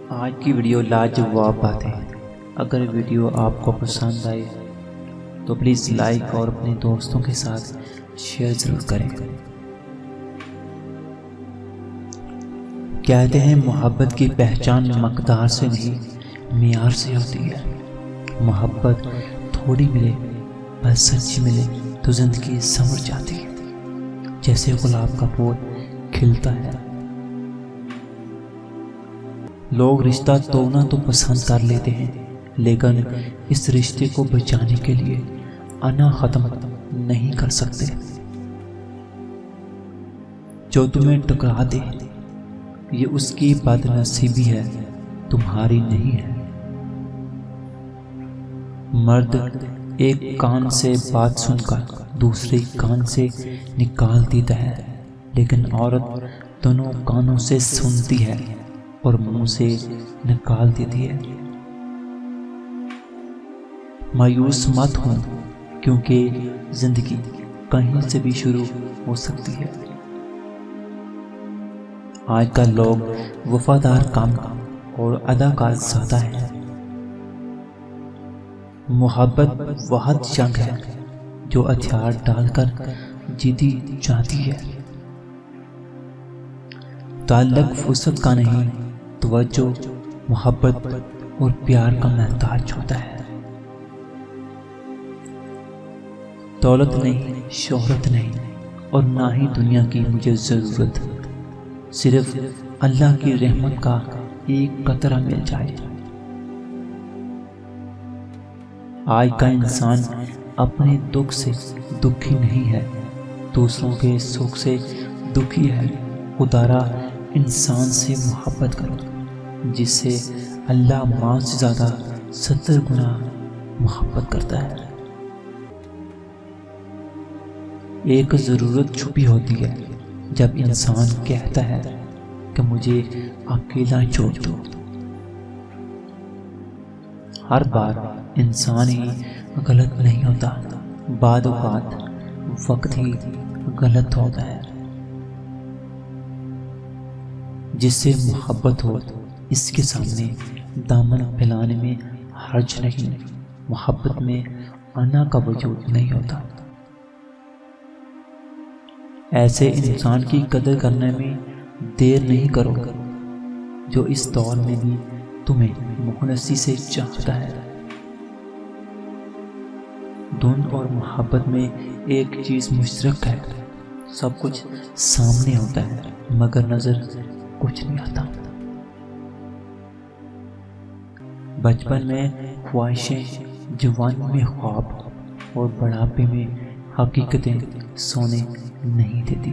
آج کی ویڈیو لاجواب باتیں. اگر ویڈیو آپ کو پسند آئے تو پلیز لائک اور اپنے دوستوں کے ساتھ شیئر ضرور کریں. کہتے ہیں محبت کی پہچان مقدار سے نہیں معیار سے ہوتی ہے. محبت تھوڑی ملے پر سچی ملے تو زندگی سنور جاتی ہے. جیسے گلاب کا پھول کھلتا ہے. لوگ رشتہ توڑنا تو پسند کر لیتے ہیں لیکن اس رشتے کو بچانے کے لیے انا ختم نہیں کر سکتے. جو تمہیں ٹکرا دے یہ اس کی بد نصیبی ہے، تمہاری نہیں ہے. مرد ایک کان سے بات سن کر دوسرے کان سے نکال دیتا ہے، لیکن عورت دونوں کانوں سے سنتی ہے اور منہ سے نکال دیتی ہے. مایوس مت ہوں کیونکہ زندگی کہیں سے بھی شروع ہو سکتی ہے. آج کل لوگ وفادار کم اور اداکار زیادہ ہیں. محبت بہت جنگ ہے جو ہتھیار ڈال کر جیتی جاتی ہے. تعلق فرصت کا نہیں، توجہ، محبت اور پیار کا محتاج ہوتا ہے. دولت نہیں، شہرت نہیں اور نہ ہی دنیا کی مجھے ضرورت. صرف اللہ کی رحمت کا ایک قطرہ مل جائے. آج کا انسان اپنے دکھ سے دکھی نہیں ہے، دوسروں کے سکھ سے دکھی ہے. خدا را انسان سے محبت کرو جس سے اللہ ماں سے زیادہ 70 گنا محبت کرتا ہے. ایک ضرورت چھپی ہوتی ہے جب انسان کہتا ہے کہ مجھے اکیلا چھوڑ دو. ہر بار انسان ہی غلط نہیں ہوتا، بعد اوقات وقت ہی غلط ہوتا ہے. جس سے محبت ہو اس کے سامنے دامن پھیلانے میں حرج نہیں. محبت میں انا کا وجود نہیں ہوتا. ایسے انسان کی قدر کرنے میں دیر نہیں کرو جو اس دور میں بھی تمہیں مخلصی سے چاہتا ہے. دھن اور محبت میں ایک چیز مشترک ہے، سب کچھ سامنے ہوتا ہے مگر نظر کچھ نہیں آتا. بچپن میں خواہشیں، جوانی میں خواب اور بڑھاپے میں حقیقتیں سونے نہیں دیتی.